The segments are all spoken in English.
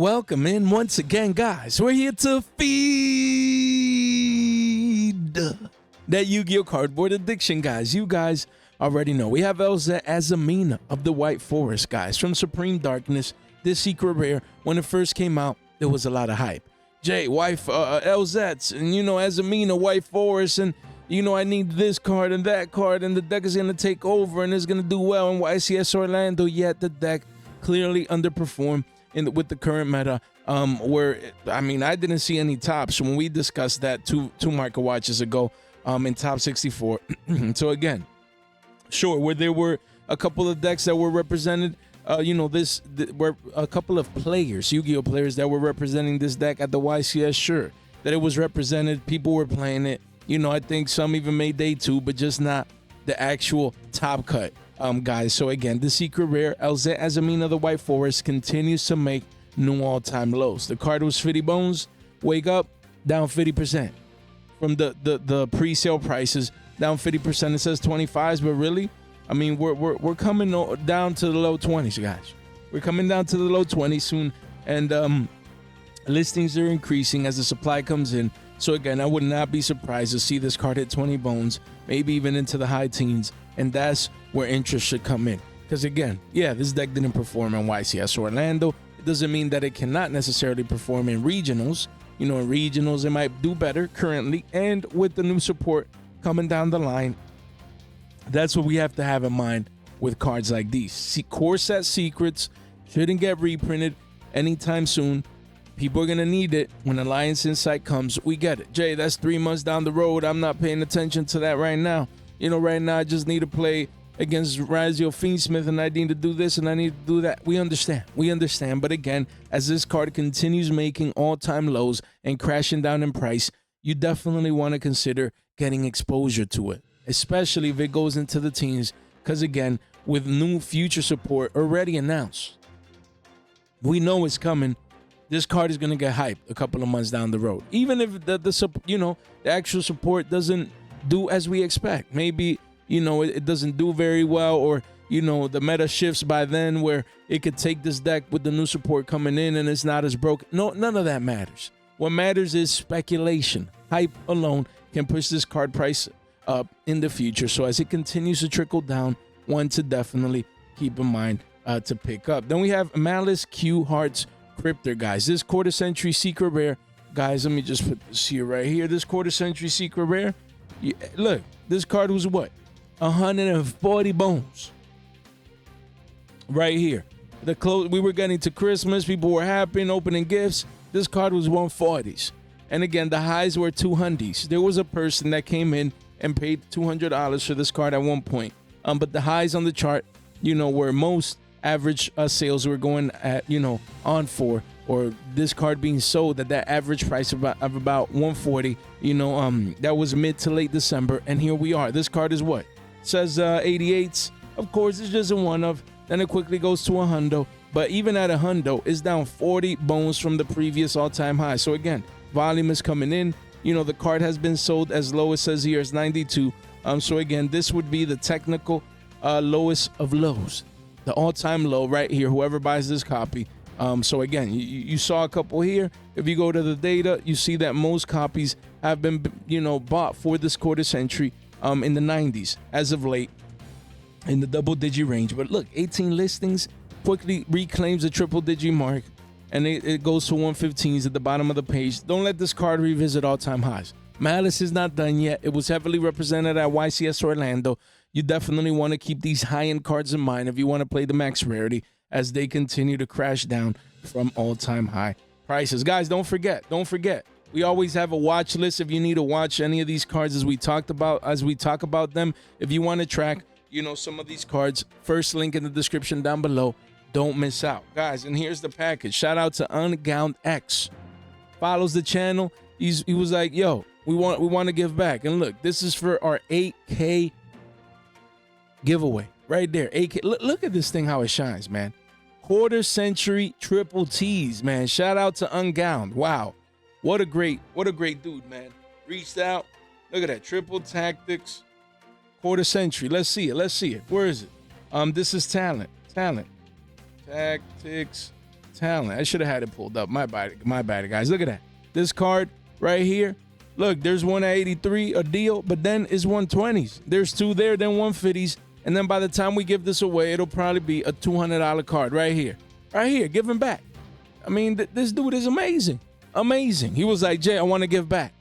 Welcome in once again, guys. We're here to feed that Yu-Gi-Oh cardboard addiction, guys. You guys already know. We have Elza Azamina of the White Forest, guys, from Supreme Darkness. This secret rare, when it first came out, there was a lot of hype. Jay, Elzets, and Azamina, White Forest, and I need this card and that card, and the deck is gonna take over and it's gonna do well in YCS Orlando. Yet the deck clearly underperformed with the current meta, I didn't see any tops when we discussed that two market watches ago in top 64. So again, sure, where there were a couple of decks that were represented, were a couple of players, Yu-Gi-Oh players that were representing this deck at the YCS, sure, that it was represented, people were playing it. I think some even made day two, but just not the actual top cut. Guys, so again, the secret rare, Elza Azamina, the White Forest, continues to make new all-time lows. The card was 50 bones, wake up, down 50%. From the pre-sale prices, down 50%. It says 25s, but really, we're coming down to the low 20s, guys. We're coming down to the low 20s soon, and listings are increasing as the supply comes in. So again, I would not be surprised to see this card hit 20 bones, maybe even into the high teens, and that's where interest should come in. Because again, yeah, this deck didn't perform in YCS Orlando. It doesn't mean that it cannot necessarily perform in regionals. In regionals, it might do better currently, and with the new support coming down the line, that's what we have to have in mind with cards like these. Core set secrets shouldn't get reprinted anytime soon. People are going to need it when Alliance Insight comes. We get it. Jay, that's 3 months down the road. I'm not paying attention to that right now. Right now I just need to play against Razio Fiendsmith, and I need to do this and I need to do that. We understand. But again, as this card continues making all-time lows and crashing down in price, you definitely want to consider getting exposure to it, especially if it goes into the teens. Because again, with new future support already announced, we know it's coming. This card is going to get hyped a couple of months down the road. Even if the actual support doesn't do as we expect. Maybe, it doesn't do very well, or, the meta shifts by then where it could take this deck with the new support coming in and it's not as broken. No, none of that matters. What matters is speculation. Hype alone can push this card price up in the future. So as it continues to trickle down, one to definitely keep in mind to pick up. Then we have Malice Q Hearts Cryptor, guys. This quarter century secret rare, guys, let me just put this here right here. This quarter century secret rare, look, this card was what, 140 bones right here. We were getting to Christmas, people were happy and opening gifts. This card was 140s, and again, the highs were 200s. There was a person that came in and paid $200 for this card at one point, but the highs on the chart, where most average sales were going at, on for, or this card being sold at that average price of about 140. That was mid to late December, and here we are. This card is what? It says 88s. Of course, it's just a one of. Then it quickly goes to a hundo, but even at a hundo, it's down 40 bones from the previous all-time high. So again, volume is coming in. The card has been sold as low, it says here, as 92. So again, this would be the technical lowest of lows. The all-time low right here, whoever buys this copy. So again, you saw a couple here. If you go to the data, you see that most copies have been, bought for this quarter century in the 90s as of late, in the double-digit range. But look, 18 listings quickly reclaims the triple-digit mark, and it goes to 115s at the bottom of the page. Don't let this card revisit all-time highs. Malice is not done yet. It was heavily represented at YCS Orlando. You definitely want to keep these high-end cards in mind if you want to play the max rarity as they continue to crash down from all-time high prices. Guys, don't forget. We always have a watch list if you need to watch any of these cards as we talk about them. If you want to track, some of these cards, first link in the description down below. Don't miss out. Guys, and here's the package. Shout out to Ungowned X. Follows the channel. He was like, yo, we want to give back. And look, this is for our 8K giveaway right there. 8K. Look at this thing, how it shines, man. Quarter century triple T's, man. Shout out to Ungowned. Wow. What a great dude, man. Reached out. Look at that. Triple Tactics. Quarter century. Let's see it. Where is it? This is talent. Tactics. talent. I should have had it pulled up. My bad, guys. Look at that. This card right here. Look, there's one at 83, a deal, but then it's 120s. There's two there, then 150s. And then by the time we give this away, it'll probably be a $200 card right here. Right here, give him back. I mean, this dude is amazing. Amazing. He was like, Jay, I want to give back.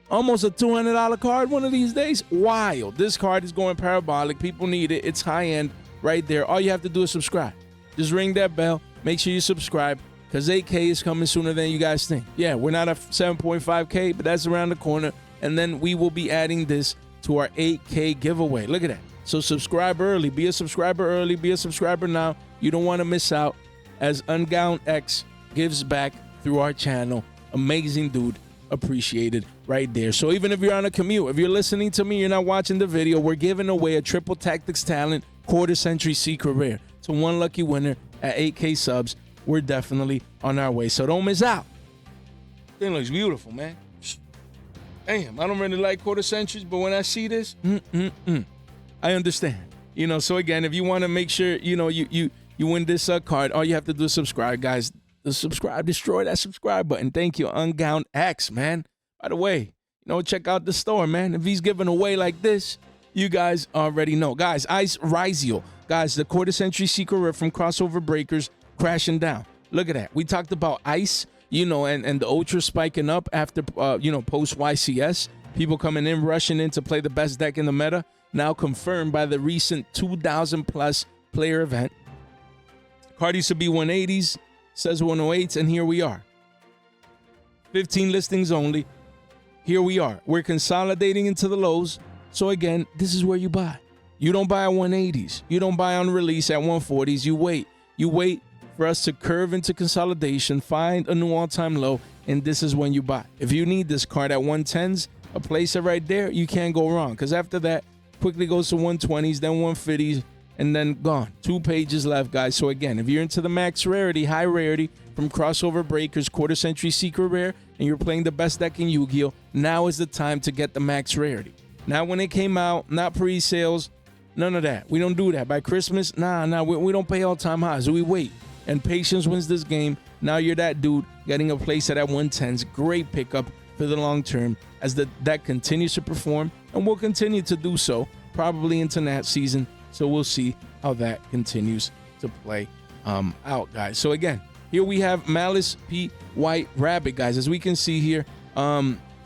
Almost a $200 card one of these days. Wild. This card is going parabolic. People need it. It's high end right there. All you have to do is subscribe. Just ring that bell. Make sure you subscribe because 8K is coming sooner than you guys think. Yeah, we're not at 7.5K, but that's around the corner. And then we will be adding this to our 8K giveaway. Look at that. So subscribe early. Be a subscriber early. Be a subscriber now. You don't want to miss out as Ungowned X gives back through our channel. Amazing dude. Appreciated right there. So even if you're on a commute, if you're listening to me, you're not watching the video, we're giving away a Triple Tactics Talent Quarter Century Secret Rare. So one lucky winner at 8K subs. We're definitely on our way. So don't miss out. Thing looks beautiful, man. Damn, I don't really like quarter centuries, but when I see this, I understand. You know, so again, if you want to make sure, you know, you win this card, all you have to do is subscribe, guys. The subscribe, destroy that subscribe button. Thank you, Ungowned X, man. By the way, you know, check out the store, man. If he's giving away like this, you guys already know. Guys, Ice Rizio. Guys, the quarter century secret rare from Crossover Breakers crashing down. Look at that. We talked about Ice, you know, and the Ultra spiking up after, you know, post YCS. People coming in, rushing in to play the best deck in the meta. Now confirmed by the recent 2,000 plus player event. Card used to be 180s. Says 108s, and here we are. 15 listings only. Here we are. We're consolidating into the lows. So again, this is where you buy. You don't buy at 180s. You don't buy on release at 140s. You wait. You wait for us to curve into consolidation, find a new all-time low, and this is when you buy. If you need this card at 110s, a place it right there, you can't go wrong. Because after that, quickly goes to 120s, then 150s, and then gone. 2 pages left, guys. So again, if you're into the max rarity, high rarity from Crossover Breakers, quarter century secret rare, and you're playing the best deck in Yu-Gi-Oh, now is the time to get the max rarity. Not when it came out, not pre-sales, none of that. We don't do that. By Christmas, we don't pay all-time highs. We wait. And patience wins this game. Now you're that dude getting a place at 110s. Great pickup for the long term as the deck continues to perform and will continue to do so probably into that season. So we'll see how that continues to play out, guys. So again, here we have Malice P. White Rabbit, guys. As we can see here,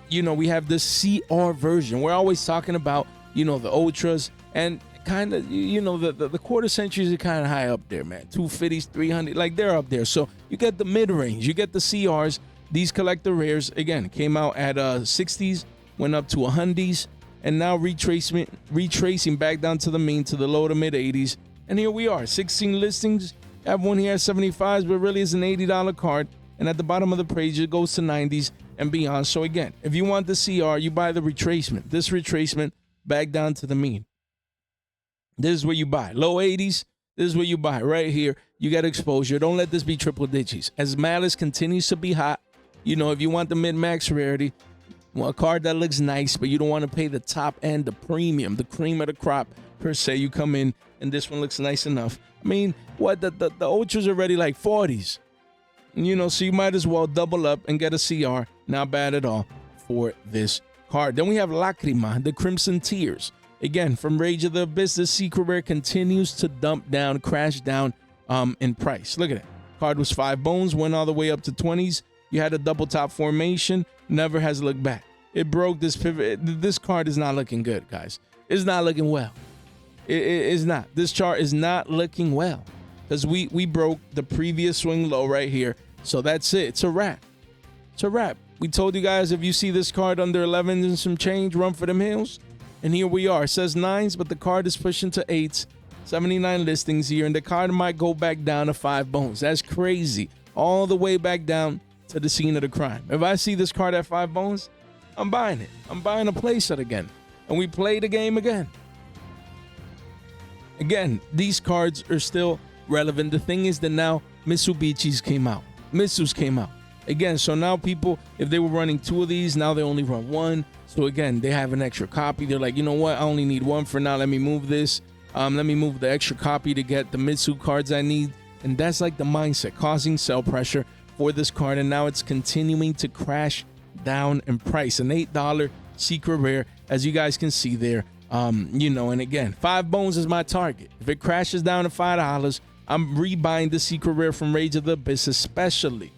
you know, we have this CR version. We're always talking about, you know, the ultras and kind of, you know, the quarter centuries are kind of high up there, man. 250s, 300, like they're up there. So you get the mid-range, you get the CRs. These collector rares, again, came out at 60s, went up to 100s. And now retracing back down to the mean, to the low to mid 80s. And here we are, 16 listings. I have one here at 75s, but really is an $80 card. And at the bottom of the page, it goes to 90s and beyond. So again, if you want the CR, you buy the retracement. This retracement back down to the mean. This is where you buy. Low 80s, this is where you buy. Right here, you get exposure. Don't let this be triple digits. As Malice continues to be hot, you know, if you want the mid-max rarity, well, a card that looks nice, but you don't want to pay the top end, the premium, the cream of the crop, per se. You come in, and this one looks nice enough. I mean, what, the ultras are already like 40s. You know, so you might as well double up and get a CR. Not bad at all for this card. Then we have Lacrima, the Crimson Tears. Again, from Rage of the Abyss, this secret rare continues to dump down, crash down in price. Look at it. Card was 5 bones, went all the way up to 20s. You had a double top formation. Never has looked back. It broke this pivot. This card is not looking good, guys. It's not looking well. It is not. This chart is not looking well because we broke the previous swing low right here. So that's it. It's a wrap. It's a wrap. We told you guys if you see this card under 11 and some change, run for them hills. And here we are. It says 9s, but the card is pushing to 8s. 79 listings here, and the card might go back down to 5 bones. That's crazy. All the way back down to the scene of the crime. If I see this card at 5 bones, I'm buying it. I'm buying a playset again. And we play the game again. Again, these cards are still relevant. The thing is that now Mitsubishi's came out. Mitsu's came out. Again, so now people, if they were running 2 of these, now they only run 1. So again, they have an extra copy. They're like, you know what? I only need 1 for now. Let me move this. Let me move the extra copy to get the Mitsu cards I need. And that's like the mindset, causing sell pressure for this card. And now it's continuing to crash down in price. An $8 secret rare, as you guys can see there. You know, and again, 5 bones is my target. If it crashes down to $5, I'm rebuying the secret rare from Rage of the Abyss, especially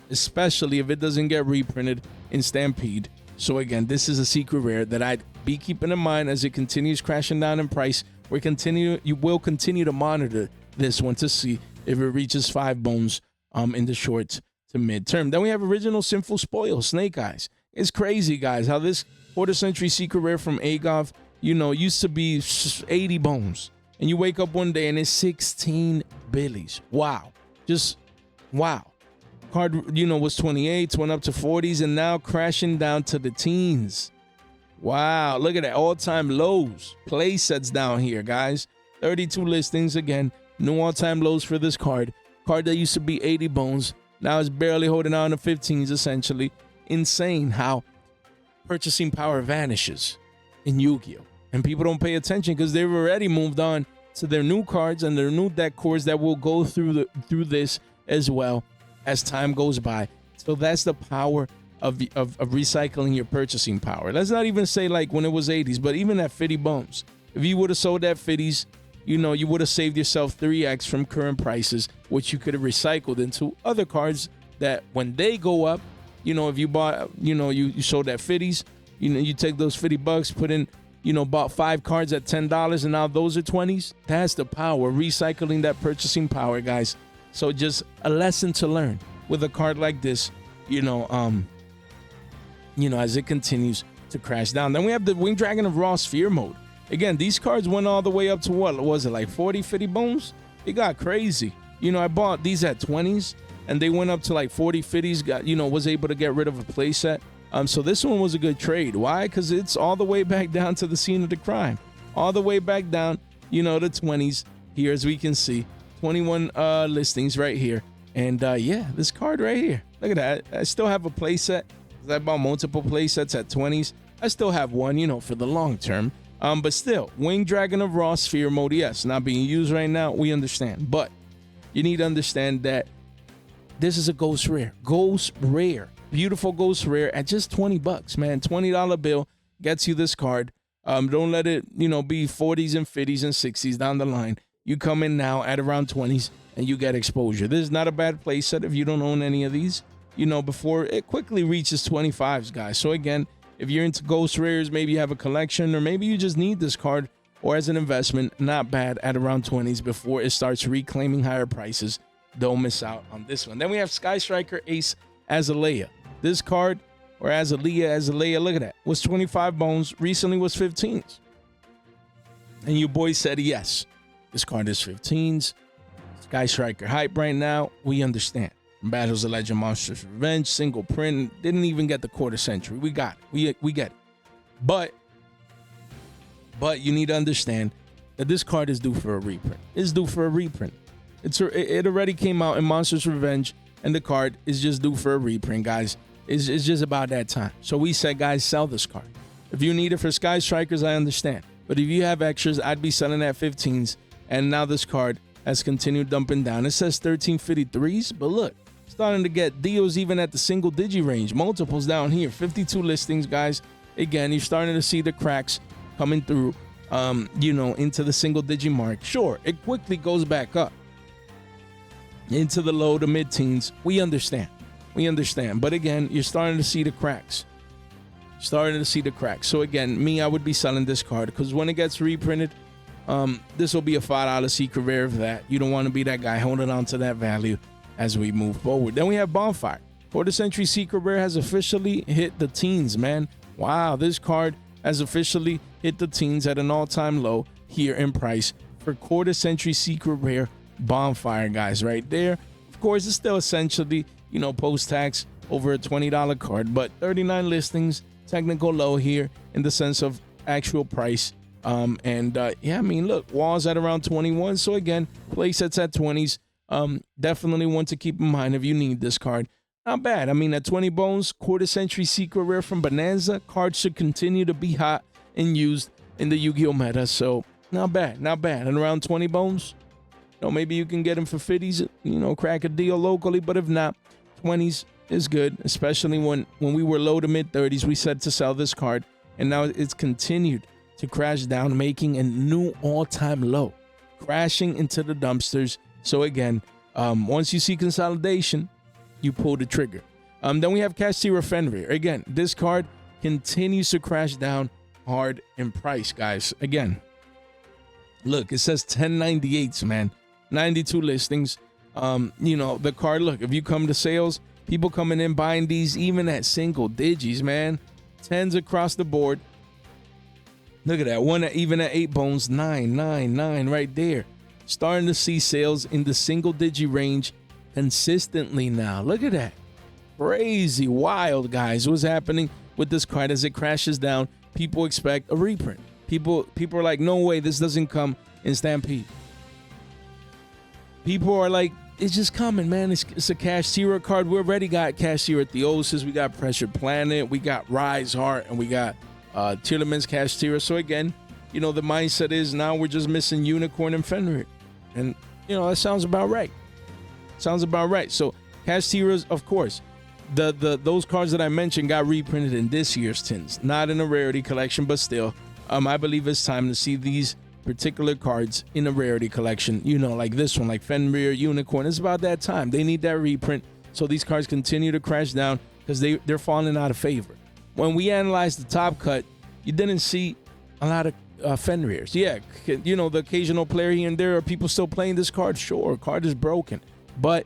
if it doesn't get reprinted in Stampede. So again, this is a secret rare that I'd be keeping in mind as it continues crashing down in price. You will continue to monitor this one to see if it reaches 5 bones in the short to mid-term. Then we have original Sinful Spoil, Snake Eyes. It's crazy, guys, how this quarter-century secret rare from Agov, you know, used to be 80 bones. And you wake up one day and it's 16 billies. Wow. Just wow. Card, you know, was 28s, went up to 40s, and now crashing down to the teens. Wow. Look at that. All-time lows. Play sets down here, guys. 32 listings. Again, new all-time lows for this card. Card that used to be 80 bones. Now it's barely holding on to 15s, essentially. Insane how purchasing power vanishes in Yu-Gi-Oh! And people don't pay attention because they've already moved on to their new cards and their new deck cores that will go through this as well as time goes by. So that's the power of recycling your purchasing power. Let's not even say like when it was 80s, but even at 50 bones. If you would have sold at 50s, you know, you would have saved yourself 3x from current prices, which you could have recycled into other cards that when they go up, you know, if you bought, you know, you sold at 50s, you know, you take those $50, put in, you know, bought 5 cards at $10 and now those are 20s. That's the power, recycling that purchasing power, guys. So just a lesson to learn with a card like this, you know, as it continues to crash down. Then we have the Winged Dragon of Raw Sphere mode. Again, these cards went all the way up to what was it, like 40, 50 bones? It got crazy. You know, I bought these at 20s and they went up to like 40, 50s, got, you know, was able to get rid of a playset. So this one was a good trade. Why? Because it's all the way back down to the scene of the crime. All the way back down, you know, the 20s here, as we can see. 21 listings right here. And yeah, this card right here. Look at that. I still have a playset. I bought multiple playsets at 20s. I still have one, you know, for the long term. But still, Winged Dragon of Raw Sphere mode, yes, not being used right now. We understand. But you need to understand that this is a ghost rare. Ghost rare. Beautiful ghost rare at just $20, man. $20 bill gets you this card. Don't let it, you know, be 40s and 50s and 60s down the line. You come in now at around 20s and you get exposure. This is not a bad playset if you don't own any of these, you know, before it quickly reaches 25s, guys. So again, if you're into ghost rares, maybe you have a collection or maybe you just need this card or as an investment, not bad at around 20s before it starts reclaiming higher prices. Don't miss out on this one. Then we have Sky Striker Ace Azalea. This card, or Azalea, look at that, was 25 bones, recently was 15s. And you boys said yes. This card is 15s. Sky Striker hype right now, we understand. Battles of Legend Monsters Revenge, single print, didn't even get the quarter century. We got it. We get it. But you need to understand that this card is due for a reprint. It's due for a reprint. It already came out in Monsters Revenge, and the card is just due for a reprint, guys. It's just about that time. So we said, guys, sell this card. If you need it for Sky Strikers, I understand. But if you have extras, I'd be selling at 15s. And now this card has continued dumping down. It says 1353s, but look, starting to get deals even at the single digi range. Multiples down here, 52 listings, guys. Again, you're starting to see the cracks coming through, you know, into the single digi mark. Sure, it quickly goes back up into the low to mid-teens. We understand. But again, you're starting to see the cracks. So again, I would be selling this card because when it gets reprinted, this will be a $5 secret rare of that. You don't want to be that guy holding on to that value as we move forward. Then we have Bonfire. Quarter Century Secret Rare has officially hit the teens, man. Wow, this card has officially hit the teens at an all-time low here in price for Quarter Century Secret Rare Bonfire, guys, right there. Of course, it's still essentially, you know, post-tax over a $20 card, but 39 listings, technical low here in the sense of actual price. Yeah, I mean, look, walls at around 21. So again, play sets at 20s. Definitely one to keep in mind if you need this card. Not bad. I mean, at 20 bones, Quarter Century Secret Rare from Bonanza, cards should continue to be hot and used in the Yu-Gi-Oh meta. So not bad. And around 20 bones, maybe you can get them for 50s, crack a deal locally. But if not, 20s is good, especially when we were low to mid 30s. We said to sell this card, and now it's continued to crash down, making a new all-time low, crashing into the dumpsters. So again, once you see consolidation, you pull the trigger. Then we have Cashtira Fenrir. Again, this card continues to crash down hard in price, guys. Again, look, it says 1098s, man. 92 listings. The card, look, if you come to sales, people coming in buying these even at single digits, man. 10s across the board. Look at that. One even at 8 bones, 999 right there. Starting to see sales in the single digit range consistently now. Look at that. Crazy, wild, guys. What's happening with this card as it crashes down? People expect a reprint. People are like, no way, this doesn't come in Stampede. People are like, it's just coming, man. It's a Cashtira card. We already got Cashtira Theosis. We got Pressured Planet. We got Rise Heart. And we got Tielemans Cashtira. So again, the mindset is now we're just missing Unicorn and Fenrir. And, that sounds about right. Sounds about right. So Cashtiras, of course, those cards that I mentioned got reprinted in this year's tins. Not in a rarity collection, but still, I believe it's time to see these particular cards in a rarity collection, like this one, like Fenrir, Unicorn. It's about that time. They need that reprint. So these cards continue to crash down because they're falling out of favor. When we analyzed the top cut, you didn't see a lot of Fenrirs. Yeah, the occasional player here and there. Are people still playing this card? Sure, card is broken. But,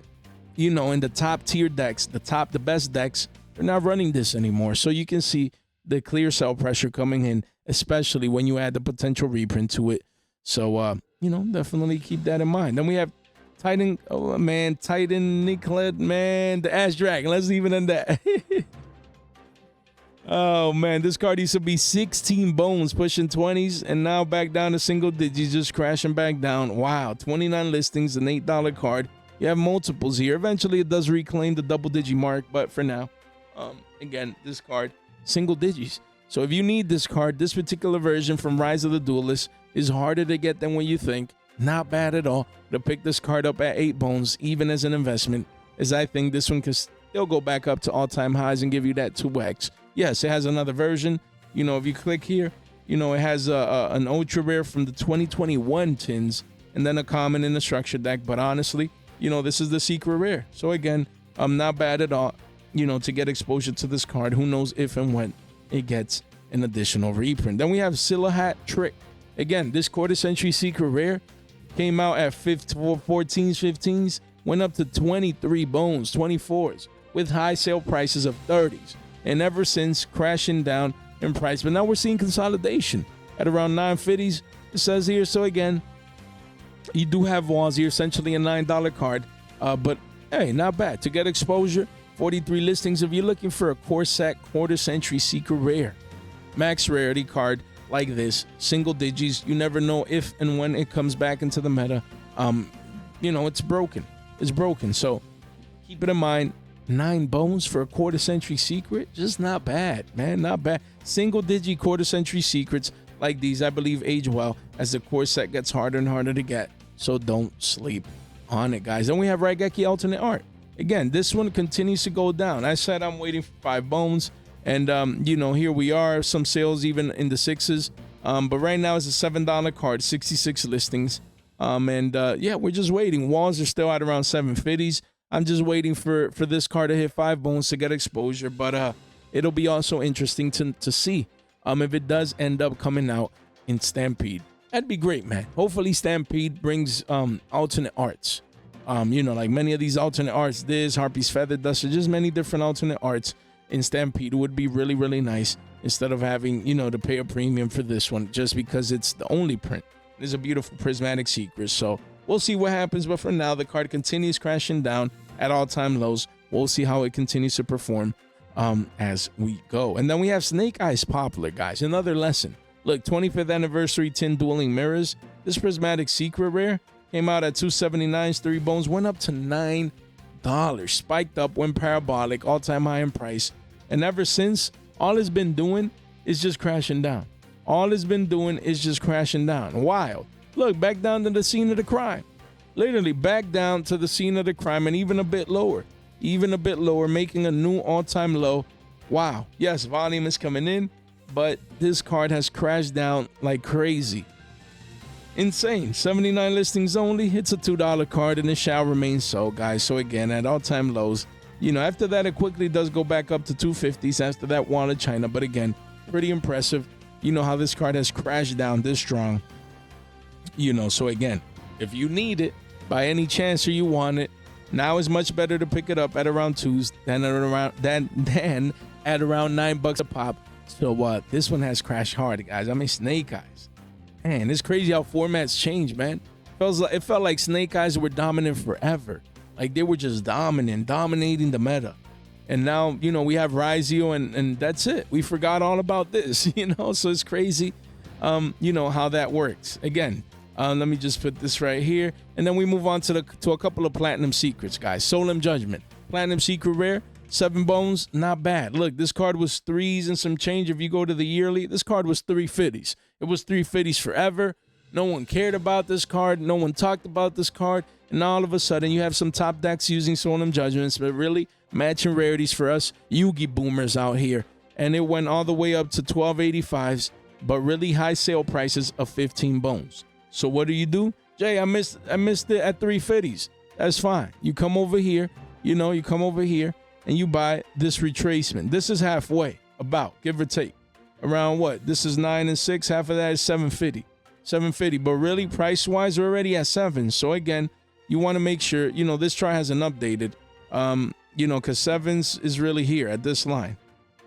in the top tier decks, the best decks, they're not running this anymore. So you can see the clear sell pressure coming in, especially when you add the potential reprint to it. So, definitely keep that in mind. Then we have Titan Nicolette, man, the Ash Dragon. Let's leave it in that. Oh, man, this card used to be 16 bones, pushing 20s, and now back down to single digits, just crashing back down. Wow, 29 listings, an $8 card. You have multiples here. Eventually, it does reclaim the double-digit mark, but for now, again, this card, single digits. So if you need this card, this particular version from Rise of the Duelist is harder to get than what you think. Not bad at all to pick this card up at 8 bones, even as an investment, as I think this one can still go back up to all-time highs and give you that 2x. Yes, it has another version. If you click here, it has an ultra rare from the 2021 tins and then a common in the structure deck. But honestly, this is the secret rare. So again, not bad at all, to get exposure to this card. Who knows if and when it gets an additional reprint. Then we have Silahat Trick. Again, this quarter century secret rare came out at 14s, 15s, went up to 23 bones, 24s, with high sale prices of 30s. And ever since, crashing down in price. But now we're seeing consolidation at around 950s, it says here. So again, you do have walls here, essentially a $9 card. But hey, not bad. To get exposure, 43 listings. If you're looking for a core set quarter century secret rare, max rarity card like this, single digits, you never know if and when it comes back into the meta. It's broken. It's broken. So keep it in mind. 9 bones for a quarter century secret, just not bad, man. Not bad. Single digit quarter century secrets like these, I believe, age well as the core set gets harder and harder to get. So don't sleep on it, guys. Then we have Raigeki alternate art. Again, this one continues to go down. I said I'm waiting for 5 bones, and here we are. Some sales even in the 6s, but right now it's a $7 card, 66 listings, we're just waiting. Walls are still at around 750s. I'm just waiting for this card to hit 5 bones to get exposure, but it'll be also interesting to see if it does end up coming out in Stampede. That'd be great, man. Hopefully Stampede brings alternate arts. Like many of these alternate arts, this, Harpy's Feather Duster, just many different alternate arts in Stampede would be really, really nice instead of having, to pay a premium for this one just because it's the only print. There's a beautiful prismatic secret, so we'll see what happens, but for now, the card continues crashing down at all-time lows. We'll see how it continues to perform as we go. And then we have Snake Eyes Poplar, guys. Another lesson. Look, 25th anniversary tin dueling mirrors. This prismatic secret rare came out at 279s, 3 bones, went up to $9. Spiked up, went parabolic, all-time high in price. And ever since, all it's been doing is just crashing down. All it's been doing is just crashing down. Wild. Look, back down to the scene of the crime. literally back down to the scene of the crime and even a bit lower, making a new all-time low. Wow. Yes, volume is coming in, but this card has crashed down like crazy. Insane. 79 listings only. It's a $2 card and it shall remain so, guys. So again, at all-time lows. You know, after that, it quickly does go back up to 250s after that wall of China. But again, pretty impressive. You know how this card has crashed down this strong. You know, so again, if you need it by any chance or you want it, now is much better to pick it up at around 2s than at around $9 a pop. So this one has crashed hard, guys. I mean, Snake Eyes. Man, it's crazy how formats change, man. It felt like Snake Eyes were dominant forever. Like they were just dominating the meta. And now, you know, we have Yugioh and that's it. We forgot all about this, you know, so it's crazy, you know, how that works. Again, let me just put this right here. And then we move on to a couple of Platinum Secrets, guys. Solemn Judgment. Platinum Secret Rare, 7 bones, not bad. Look, this card was 3s and some change. If you go to the yearly, this card was 350s. It was 350s forever. No one cared about this card. No one talked about this card. And all of a sudden, you have some top decks using Solemn Judgments, but really matching rarities for us Yugi boomers out here. And it went all the way up to 1285s, but really high sale prices of 15 bones. So what do? Jay, I missed it at 350s. That's fine. You come over here, you know, and you buy this retracement. This is halfway, about, give or take. Around what? This is 9 and 6. Half of that is 750. 750. But really, price-wise, we're already at 7. So again, you want to make sure, you know, this chart hasn't updated, you know, because 7s is really here at this line.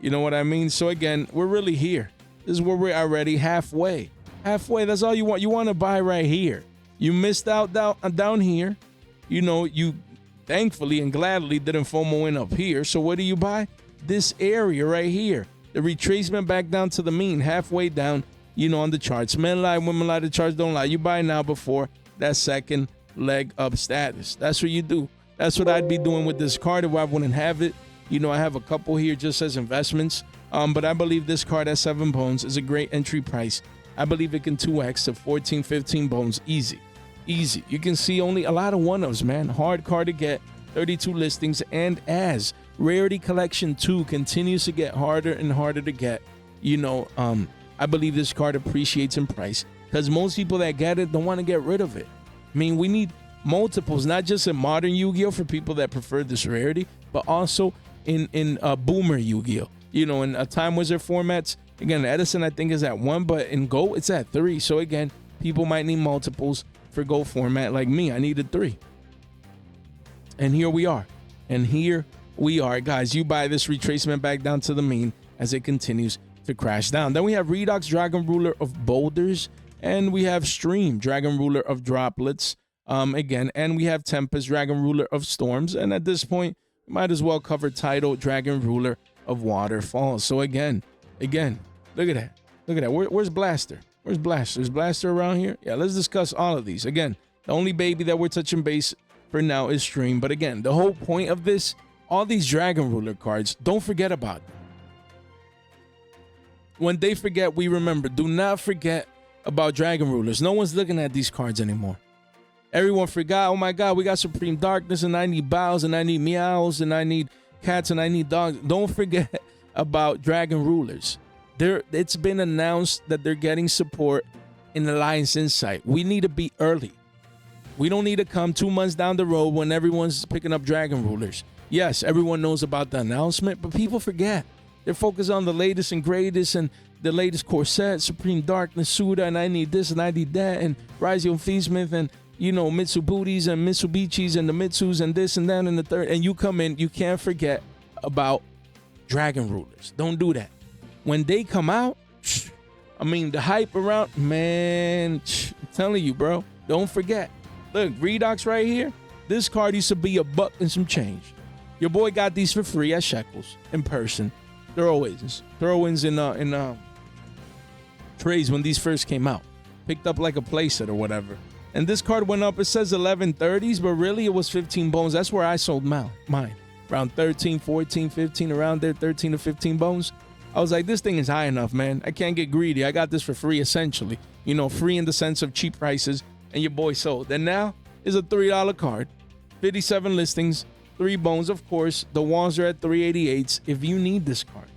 You know what I mean? So again, we're really here. This is where we're already halfway. Halfway, that's all you want. You want to buy right here. You missed out down here. You know, you thankfully and gladly didn't FOMO in up here. So what do you buy? This area right here. The retracement back down to the mean, halfway down, you know, on the charts. Men lie, women lie, the charts don't lie. You buy now before that second leg up status. That's what you do. That's what I'd be doing with this card if I wouldn't have it. You know, I have a couple here just as investments. But I believe this card at 7 bones is a great entry price. I believe it can 2x to 14, 15 bones. Easy. You can see only a lot of one-ofs, man. Hard card to get. 32 listings. And as Rarity Collection 2 continues to get harder and harder to get, you know, I believe this card appreciates in price because most people that get it don't want to get rid of it. I mean, we need multiples, not just in modern Yu-Gi-Oh for people that prefer this rarity, but also in boomer Yu-Gi-Oh. You know, in Time Wizard formats, again, Edison I think is at 1, but in Go it's at 3. So again, people might need multiples for Go format. Like me, I needed 3. And here we are. Guys. You buy this retracement back down to the mean as it continues to crash down. Then we have Redox, Dragon Ruler of Boulders, and we have Stream, Dragon Ruler of Droplets, again, and we have Tempest, Dragon Ruler of Storms, and at this point, we might as well cover Tidal, Dragon Ruler of Waterfalls. So again, look at that. Where's Blaster? Where's Blaster? Is Blaster around here? Yeah, let's discuss all of these. Again, the only baby that we're touching base for now is Stream, but again, the whole point of this, all these Dragon Ruler cards, don't forget about them. When they forget, we remember. Do not forget about Dragon Rulers. No one's looking at these cards anymore. Everyone forgot, oh my God, we got Supreme Darkness and I need Bows and I need Meows and I need Cats and I need Dogs. Don't forget about Dragon Rulers. It's been announced that they're getting support in Alliance Insight. We need to be early. We don't need to come 2 months down the road when everyone's picking up Dragon Rulers. Yes, everyone knows about the announcement, but people forget. They're focused on the latest and greatest and the latest Corset, Supreme Darkness, Suda, and I need this and I need that, and Yugioh Feesmith, and, you know, Mitsubitis and Mitsubishis and the Mitsus and this and that and the third. And you come in, you can't forget about Dragon Rulers. Don't do that. When they come out, I mean, the hype around, man, I'm telling you, bro, don't forget. Look, Redox right here. This card used to be $1 and some change. Your boy got these for free at Shekels in person. Throw-ins in trades when these first came out. Picked up like a playset or whatever. And this card went up, it says 1130s, but really it was 15 bones. That's where I sold mine. Around 13, 14, 15, around there, 13 to 15 bones. I was like, this thing is high enough, man. I can't get greedy. I got this for free, essentially. You know, free in the sense of cheap prices, and your boy sold. And now, is a $3 card. 57 listings, 3 bones. Of course, the walls are at 388s if you need this card,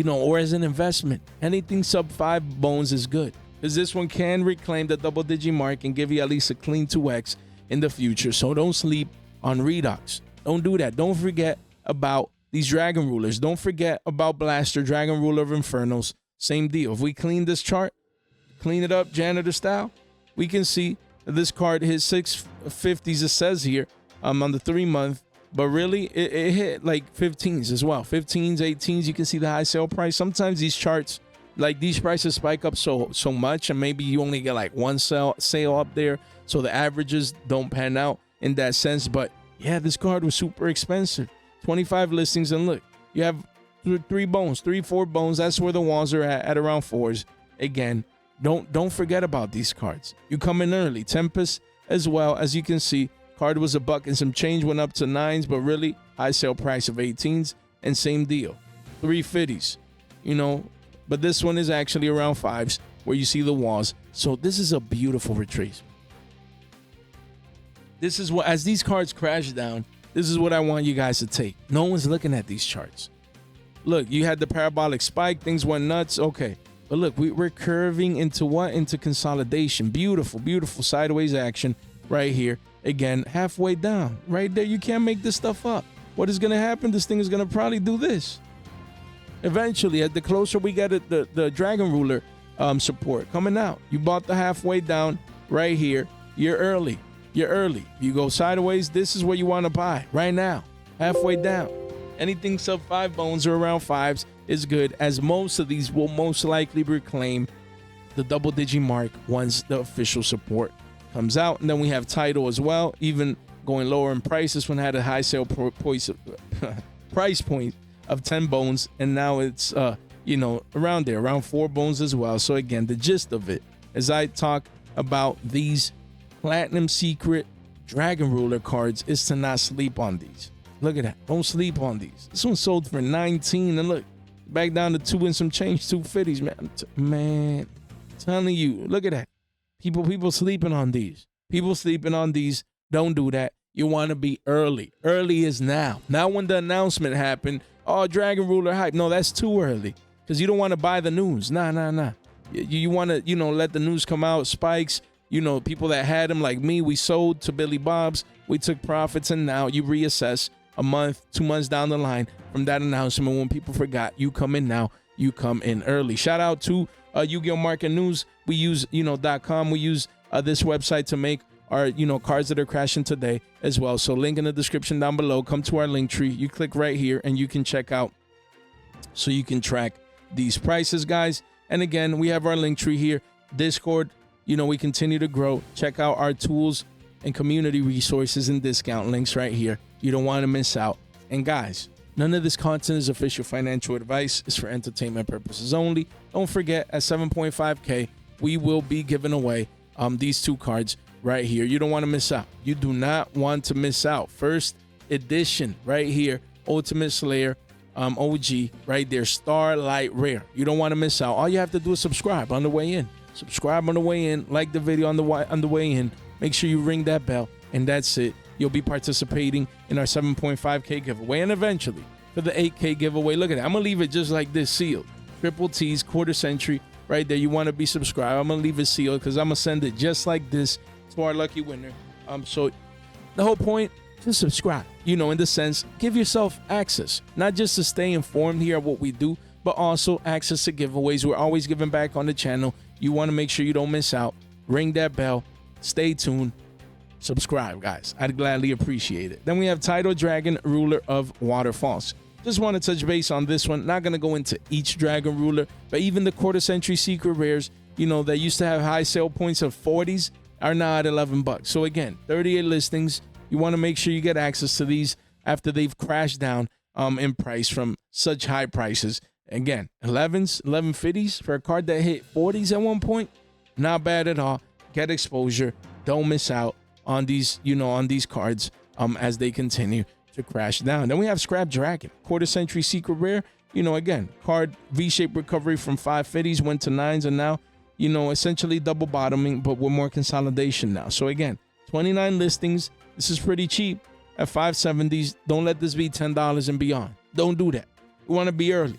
or as an investment. Anything sub 5 bones is good, because this one can reclaim the double digi mark and give you at least a clean 2x in the future. So don't sleep on Redux. Don't do that. Don't forget about these Dragon Rulers. Don't forget about Blaster, Dragon Ruler of Infernos. Same deal. If we clean this chart, clean it up janitor style, we can see that this card hit 650s, it says here, on the 3-month, but really it hit like 15s as well. 15s, 18s, you can see the high sale price. Sometimes these charts, like these prices spike up so much, and maybe you only get like one sale up there, so the averages don't pan out in that sense. But yeah, this card was super expensive. 25 listings, and look, you have 3 bones, 4 bones. That's where the walls are at around 4s. Again, don't forget about these cards. You come in early. Tempest as well, as you can see, card was $1 and some change, went up to 9s, but really high sale price of 18s, and same deal, 350s, but this one is actually around 5s where you see the walls. So this is a beautiful retracement. This is what, as these cards crash down, this is what I want you guys to take. No one's looking at these charts. Look, you had the parabolic spike, things went nuts, okay, but look, we're curving into what? Into consolidation. Beautiful, beautiful sideways action right here. Again, halfway down, right there. You can't make this stuff up. What is going to happen? This thing is going to probably do this. Eventually, at the closer we get it, the Dragon Ruler support coming out. You bought the halfway down right here. You're early. You're early. You go sideways. This is what you want to buy right now. Halfway down. Anything sub 5 bones or around 5s is good, as most of these will most likely reclaim the double digi mark once the official support comes out. And then we have Tidal as well, even going lower in price. This one had a high sale price point of 10 bones, and now it's around there, around 4 bones as well. So again, the gist of it, as I talk about these Platinum Secret Dragon Ruler cards, is to not sleep on these. Look at that. Don't sleep on these. This one sold for 19, and look, back down to 2 and some change, 250s, man. Man, telling you, look at that. People sleeping on these. People sleeping on these. Don't do that. You want to be early. Early is now. Now when the announcement happened, oh, Dragon Ruler hype. No, that's too early, because you don't want to buy the news. Nah. You want to, let the news come out, spikes. People that had them like me, we sold to Billy Bob's. We took profits, and now you reassess a month, 2 months down the line from that announcement. When people forgot, you come in now. You come in early. Shout out to Yugioh Market News. We use .com. We use this website to make our cards that are crashing today as well. So link in the description down below. Come to our link tree. You click right here and you can check out, so you can track these prices, guys. And again, we have our link tree here. Discord, we continue to grow. Check out our tools and community resources and discount links right here. You don't want to miss out. And guys, none of this content is official financial advice. It's for entertainment purposes only. Don't forget, at 7.5K, we will be giving away these 2 cards right here. You don't want to miss out. You do not want to miss out. First edition right here. Ultimate Slayer OG right there. Starlight Rare. You don't want to miss out. All you have to do is subscribe on the way in. Subscribe on the way in. Like the video on the way in. Make sure you ring that bell. And that's it. You'll be participating in our 7.5K giveaway, and eventually for the 8K giveaway. Look at that. I'm going to leave it just like this, sealed. Triple T's, quarter century right there. You want to be subscribed. I'm going to leave it sealed because I'm going to send it just like this to our lucky winner. So the whole point, just subscribe, in the sense, give yourself access, not just to stay informed here of what we do, but also access to giveaways. We're always giving back on the channel. You want to make sure you don't miss out. Ring that bell. Stay tuned. Subscribe, guys. I'd gladly appreciate it. Then we have Tidal Dragon Ruler of Waterfalls. Just want to touch base on this one. Not going to go into each Dragon Ruler, but even the quarter century secret rares, that used to have high sale points of 40s are now at $11. So again, 38 listings. You want to make sure you get access to these after they've crashed down in price from such high prices. Again, 11s, 1150s for a card that hit 40s at one point. Not bad at all. Get exposure. Don't miss out on these, on these cards as they continue to crash down. Then we have Scrap Dragon, quarter century secret rare. Again, card V-shaped recovery from 550s, went to 9s, and now, essentially double bottoming, but with more consolidation now. So again, 29 listings. This is pretty cheap at 570s. Don't let this be $10 and beyond. Don't do that. You want to be early.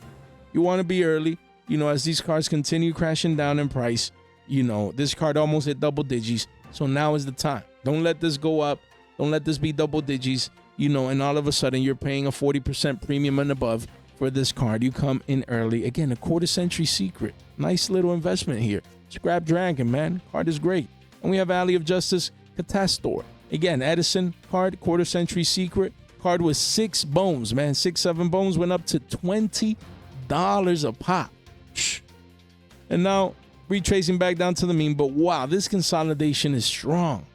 You want to be early. You know, as these cards continue crashing down in price, you know, this card almost hit double digits. So now is the time. Don't let this go up. Don't let this be double digits, you know, and all of a sudden you're paying a 40% premium and above for this card. You come in early. Again, a quarter century secret. Nice little investment here. Scrap Dragon, man. Card is great. And we have Alley of Justice Catastor. Again, Edison card, quarter century secret. Card with 6 bones, man. 6, 7 bones went up to $20 a pop. And now retracing back down to the meme, but wow, this consolidation is strong.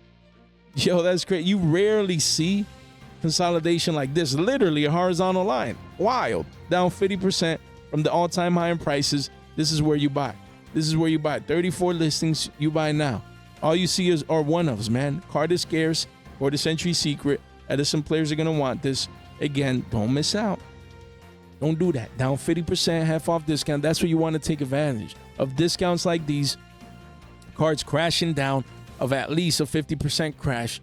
Yo, that's great. You rarely see consolidation like this. Literally a horizontal line. Wild. Down 50% from the all-time high in prices. This is where you buy. This is where you buy. 34 listings, you buy now. All you see are one-ofs, man. Card is scarce. Quarter century secret. Edison players are going to want this. Again, don't miss out. Don't do that. Down 50%, half off discount. That's what you want to take advantage of. Discounts like these. Cards crashing down of at least a 50% crash.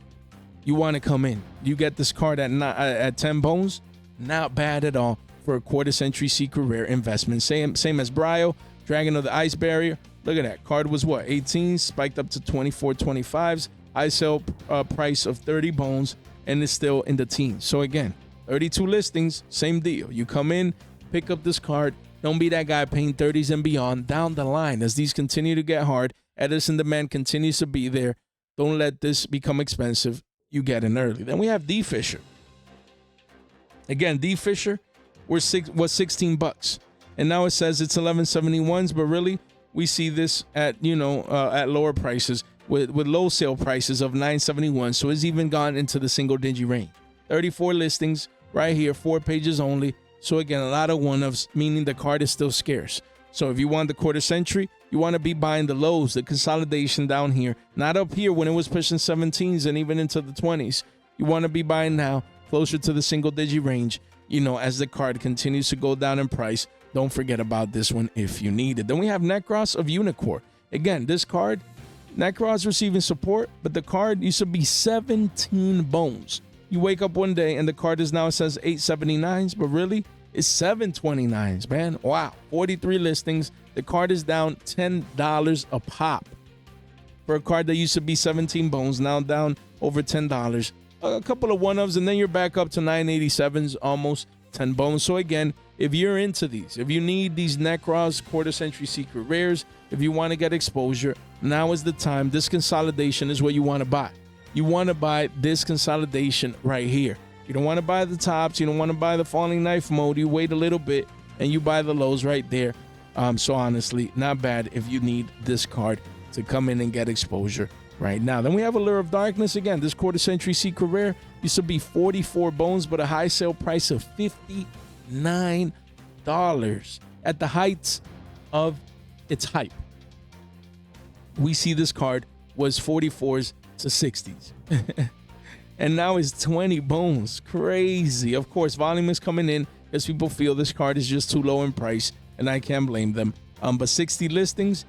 You want to come in. You get this card at 10 bones. Not bad at all for a quarter century secret rare investment. Same as Brio, Dragon of the Ice Barrier. Look at that. Card was what? 18, spiked up to 24, 25s. I sell price of 30 bones and it's still in the teens. So again, 32 listings, same deal. You come in, pick up this card. Don't be that guy paying 30s and beyond down the line as these continue to get hard. Edison demand continues to be there. Don't let this become expensive. You get in early. Then we have D Fisher. Again, D Fisher was $16, and now it says it's 1171s. But really, we see this at at lower prices with low sale prices of 971. So it's even gone into the single digit range. 34 listings right here, 4 pages only. So again, a lot of one-ofs, meaning the card is still scarce. So if you want the quarter century, you want to be buying the lows, the consolidation down here, not up here when it was pushing 17s and even into the 20s. You want to be buying now, closer to the single digit range, as the card continues to go down in price. Don't forget about this one if you need it. Then we have Necros of Unicorn. Again, this card, Necros receiving support, but the card used to be 17 bones. You wake up one day and the card is now, it says 879s, but really it's 729s, man. Wow. 43 listings. The card is down $10 a pop for a card that used to be 17 bones, now down over $10. A couple of one-ofs, and then you're back up to 987s, almost 10 bones. So again, if you're into these, if you need these Necros quarter century secret rares, if you want to get exposure, now is the time. This consolidation is what you want to buy. You want to buy this consolidation right here. You don't want to buy the tops. You don't want to buy the falling knife mode. You wait a little bit and you buy the lows right there. So honestly, not bad if you need this card to come in and get exposure right now. Then we have Allure of Darkness. Again, this quarter century secret rare used to be 44 bones, but a high sale price of $59 at the height of its hype. We see this card was 44s to 60s. And now it's 20 bones. Crazy. Of course, volume is coming in because people feel this card is just too low in price, and I can't blame them. But 60 listings.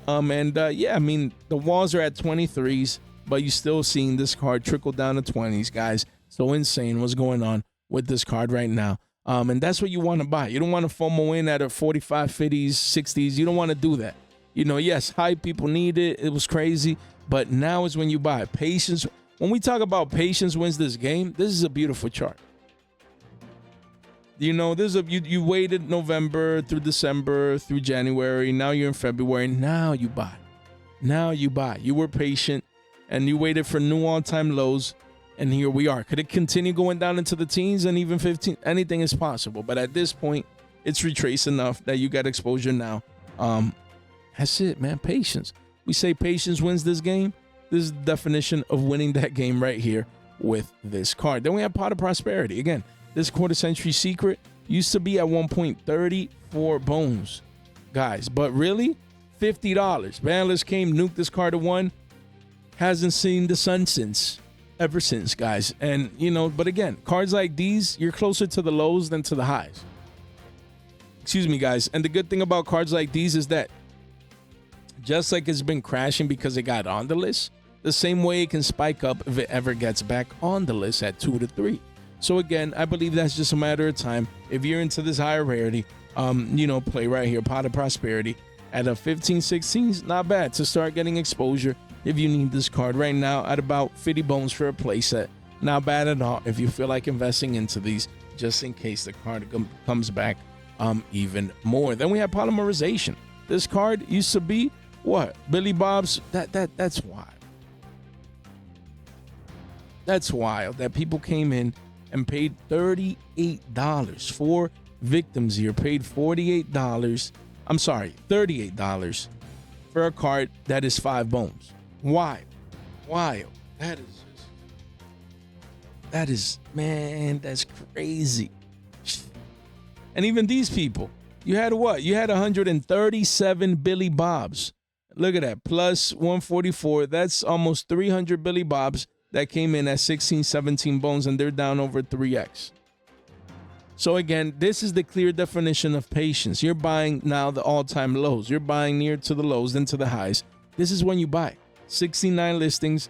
Yeah, I mean, the walls are at 23s, but you're still seeing this card trickle down to 20s, guys. So insane what's going on with this card right now. And that's what you want to buy. You don't want to FOMO in at a 45, 50s, 60s. You don't want to do that. Yes, hype, people need it. It was crazy. But now is when you buy. Patience. When we talk about patience wins this game, this is a beautiful chart. You waited November through December through January. Now you're in February. Now you buy. You were patient and you waited for new all-time lows. And here we are. Could it continue going down into the teens and even 15? Anything is possible. But at this point, it's retraced enough that you got exposure now. That's it, man. Patience. We say patience wins this game. This is the definition of winning that game right here with this card. Then we have Pot of Prosperity. Again, this quarter century secret used to be at one point 34 bones, guys. But really, $50. Bandless came, nuked this card to 1. Hasn't seen the sun ever since, guys. And, but again, cards like these, you're closer to the lows than to the highs. Excuse me, guys. And the good thing about cards like these is that just like it's been crashing because it got on the list, the same way it can spike up if it ever gets back on the list at 2 to 3. So again, I believe that's just a matter of time. If you're into this higher rarity, play right here, Pot of Prosperity at a 15, 16, not bad to start getting exposure if you need this card right now at about 50 bones for a playset. Not bad at all if you feel like investing into these, just in case the card comes back even more. Then we have Polymerization. This card used to be what? Billy Bob's. That's wild. That's wild that people came in and paid $38 for victims here. Paid $48. I'm sorry, $38 for a card that is 5 bones. Wild. That is, man, that's crazy. And even these people, you had what? You had 137 Billy Bobs. Look at that, plus 144. That's almost 300 Billy Bobs that came in at 16, 17 bones, and they're down over 3x. So again, this is the clear definition of patience. You're buying now the all-time lows. You're buying near to the lows, then to the highs. This is when you buy. 69 listings,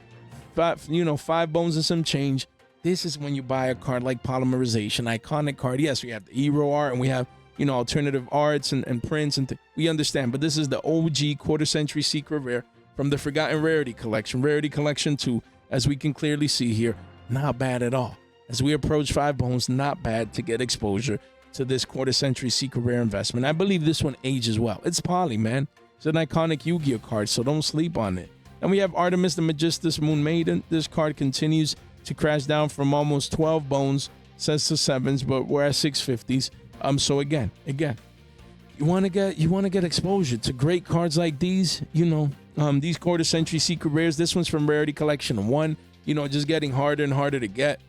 5 bones and some change. This is when you buy a card like Polymerization, iconic card. Yes, we have the hero art and we have, alternative arts and prints and we understand, but this is the OG quarter century secret rare from the Forgotten Rarity Collection, Rarity Collection 2, as we can clearly see here. Not bad at all. As we approach 5 bones, not bad to get exposure to this quarter century secret rare investment. I believe this one ages well. It's Poly, man. It's an iconic Yu-Gi-Oh card, so don't sleep on it. And we have Artemis the Magistus Moon Maiden. This card continues to crash down from almost 12 bones, says to 7s, but we're at 650s. So again, you want to get exposure to great cards like these. These quarter century secret rares. This one's from Rarity Collection 1. Just getting harder and harder to get.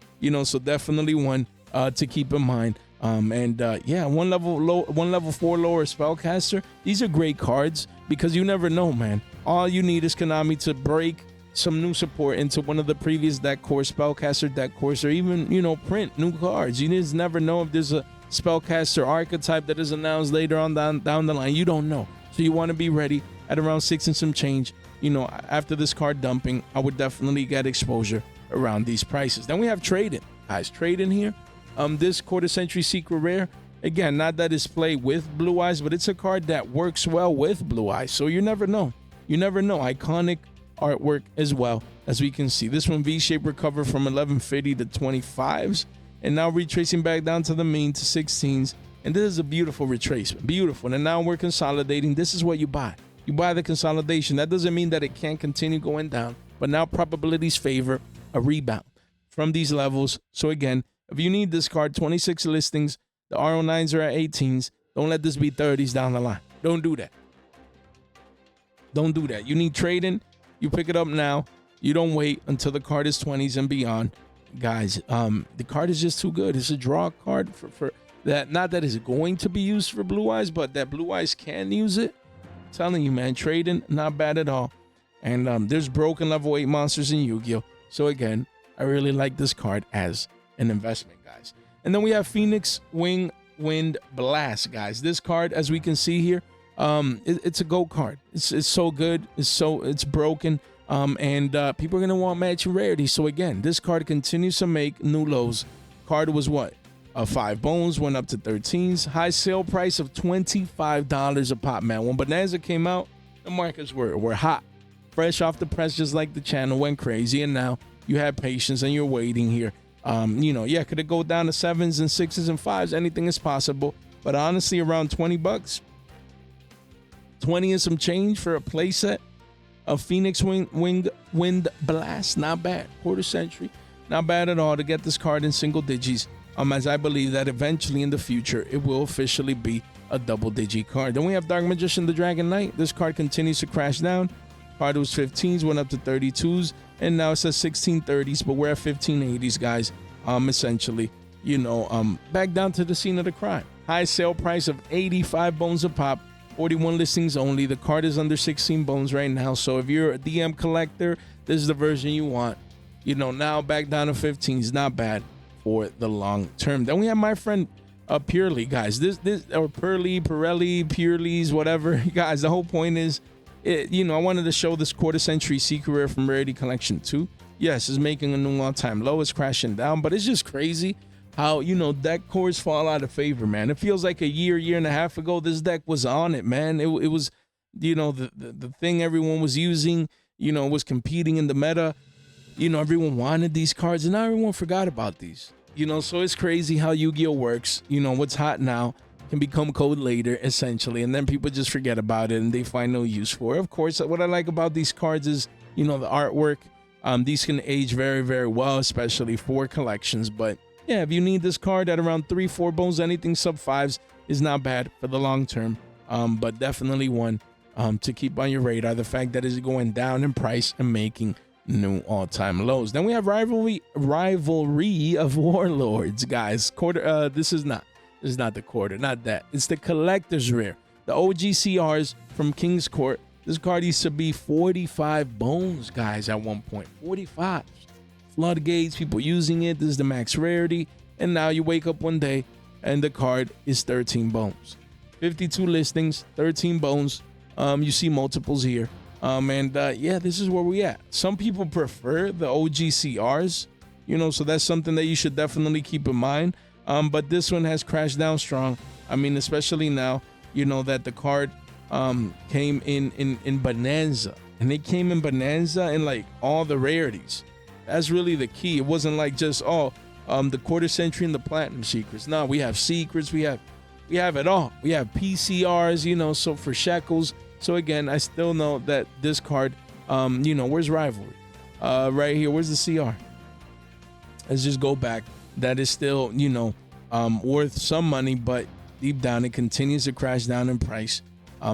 So definitely one to keep in mind. One level 4 lower spellcaster. These are great cards because you never know, man. All you need is Konami to break some new support into one of the previous deck core, spellcaster deck cores, or even print new cards. You just never know if there's a spellcaster archetype that is announced later on down the line. You don't know, so you want to be ready at around 6 and some change. After this card dumping, I would definitely get exposure around these prices. Then we have Trade-In, guys. Trade-In here. This quarter century secret rare. Again, not that it's played with Blue Eyes, but it's a card that works well with Blue Eyes. So you never know. Iconic artwork as well, as we can see. This one V-shape recover from 1150 to 25s, and now retracing back down to the mean to 16s. And this is a beautiful retracement. Beautiful. And now we're consolidating. This is what you buy. You buy the consolidation. That doesn't mean that it can't continue going down, but now probabilities favor a rebound from these levels. So again, if you need this card, 26 listings, the RO9s are at 18s. Don't let this be 30s down the line. Don't do that. You need Trade-In. You pick it up now. You don't wait until the card is 20s and beyond. Guys, the card is just too good. It's a draw card for that. Not that it's going to be used for Blue Eyes, but that Blue Eyes can use it. I'm telling you, man, Trade-In, not bad at all. And there's broken level 8 monsters in Yu-Gi-Oh. So again, I really like this card as an investment, guys. And then we have Phoenix Wind Blast, guys. This card, as we can see here, it's a GOAT card. It's so good. It's broken. And people are gonna want matching rarity. So again, this card continues to make new lows. Card was what? 5 bones, went up to 13s. High sale price of $25 a pop, man. When Bonanza came out, the markets were hot. Fresh off the press, just like the channel, went crazy. And now you have patience and you're waiting here. Could it go down to 7s and 6s and 5s? Anything is possible. But honestly, around $20, 20 and some change for a playset of Phoenix Wind Blast. Not bad. Quarter century. Not bad at all to get this card in single digits. As I believe that eventually in the future, it will officially be a double-digit card. Then we have Dark Magician, the Dragon Knight. This card continues to crash down. Card was 15s, went up to 32s, and now it says 1630s, but we're at 1580s, guys. Essentially, back down to the scene of the crime. High sale price of 85 bones a pop. 41 listings only. The card is under 16 bones right now. So if you're a DM collector, this is the version you want. Now back down to 15s. Not bad for the long term. Then we have my friend Purely, guys. This or Pirellis, whatever. Guys, the whole point is I wanted to show this quarter century secret rare from Rarity Collection 2. Yes, it's making a new all-time low. It's crashing down, but it's just crazy how, deck cores fall out of favor, man. It feels like a year and a half ago, this deck was on it, man. It was, the thing everyone was using, was competing in the meta. Everyone wanted these cards, and now everyone forgot about these. So it's crazy how Yu-Gi-Oh works. What's hot now can become cold later, essentially, and then people just forget about it and they find no use for it. Of course, what I like about these cards is, the artwork. These can age very, very well, especially for collections. But yeah, if you need this card at around 3-4 bones, anything sub 5s is not bad for the long term. But definitely one to keep on your radar. The fact that it's going down in price and making new all-time lows. Then we have rivalry of warlords, guys. Quarter. This is not the quarter, not that. It's the collector's rare. The OGCRs from King's Court. This card used to be 45 bones, guys, at one point. 45. Floodgates, people using it. This is the max rarity. And now you wake up one day and the card is 13 bones. 52 listings, 13 bones. You see multiples here. Yeah, this is where we at. Some people prefer the OGCRs, so that's something that you should definitely keep in mind. But this one has crashed down strong. I mean, especially now, that the card came in Bonanza. And it came in Bonanza in like all the rarities. That's really the key. It wasn't like just, the quarter century and the platinum secrets. No, we have secrets. We have it all. We have PCRs, so for shekels. So again, I still know that this card, where's rivalry? Right here, where's the CR? Let's just go back. That is still, worth some money, but deep down it continues to crash down in price.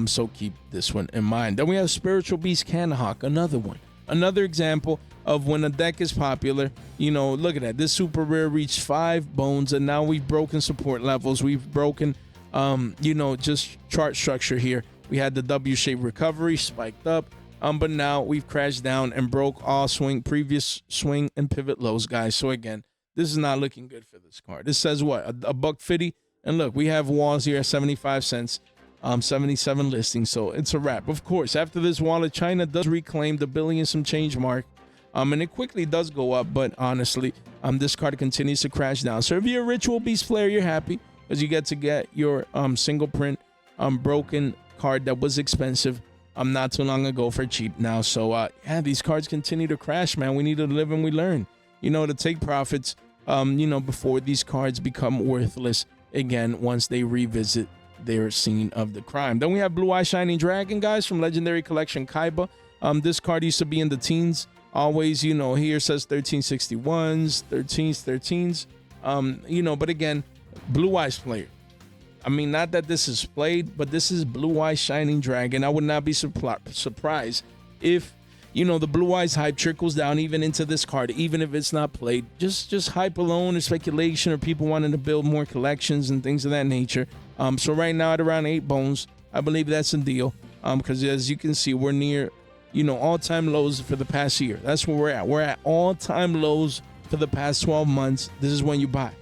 So keep this one in mind. Then we have Spiritual Beast Canhawk, another one. Another example of when a deck is popular. Look at that. This super rare reached 5 bones, and now we've broken support levels. We've broken, just chart structure here. We had the W-shaped recovery, spiked up, but now we've crashed down and broke all previous swing and pivot lows, guys. So again, this is not looking good for this card. This says what? A $1.50, and look, we have walls here at 75 cents, 77 listings, so it's a wrap. Of course, after this wallet, China does reclaim the billion some change mark, and it quickly does go up, but honestly, this card continues to crash down. So if you're a Ritual Beast player, you're happy because you get your single print broken card that was expensive not too long ago for cheap now. So yeah, these cards continue to crash, man. We need to live and we learn, to take profits before these cards become worthless again once they revisit their scene of the crime. Then we have Blue Eye Shining Dragon, guys, from Legendary Collection Kaiba. This card used to be in the teens always. Here says 1361s, 13s, but again, Blue Eyes player. I mean, not that this is played, but this is Blue Eyes Shining Dragon. I would not be surprised if, the Blue Eyes hype trickles down even into this card, even if it's not played. Just hype alone or speculation or people wanting to build more collections and things of that nature. So right now at around 8 bones, I believe that's a deal. Because as you can see, we're near, all-time lows for the past year. That's where we're at. We're at all-time lows for the past 12 months. This is when you buy.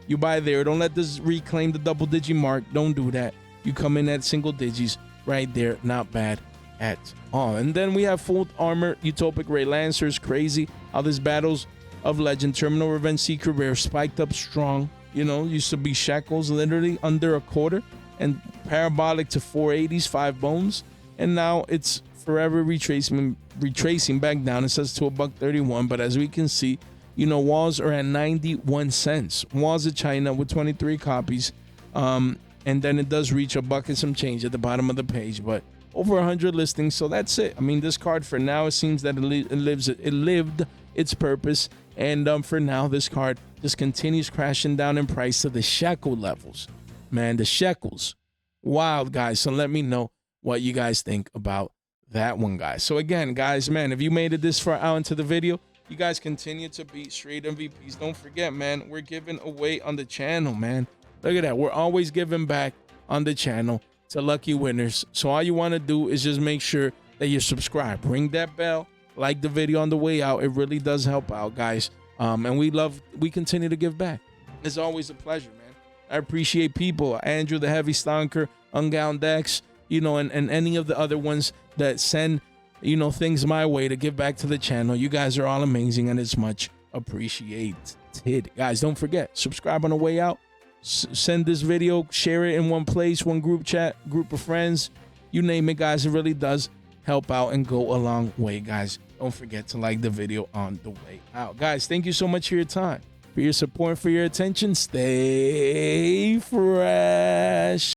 You buy there. Don't let this reclaim the double-digit mark. Don't do that. You come in at single digits right there. Not bad at all. And then we have Full Armor Utopic Ray Lancers. Crazy how this Battles of Legend Terminal Revenge Secret Rare spiked up strong. Used to be shekels literally under a quarter and parabolic to 480s, 5 bones. And now it's forever retracing back down. It says to $1.31. But as we can see, walls are at 91 cents. Walls of China with 23 copies. And then it does reach $1 and some change at the bottom of the page, but over 100 listings. So that's it. I mean, this card for now, it seems that it lived its purpose. And for now, this card just continues crashing down in price to the shekel levels. Man, the shekels. Wild, guys. So let me know what you guys think about that one, guys. So again, guys, man, if you made it this far out into the video, you guys continue to be straight MVPs. Don't forget, man, we're giving away on the channel, man. Look at that. We're always giving back on the channel to lucky winners. So all you want to do is just make sure that you're subscribed. Ring that bell. Like the video on the way out. It really does help out, guys. And we continue to give back. It's always a pleasure, man. I appreciate people. Andrew the Heavy Stonker, Ungown Dex, and any of the other ones that send, you know, things my way to give back to the channel. You guys are all amazing, and it's much appreciated. Guys, don't forget, subscribe on the way out. Send this video, share it in one place, one group chat, group of friends, you name it, guys. It really does help out and go a long way, guys. Don't forget to like the video on the way out. Guys, thank you so much for your time, for your support, for your attention. Stay fresh.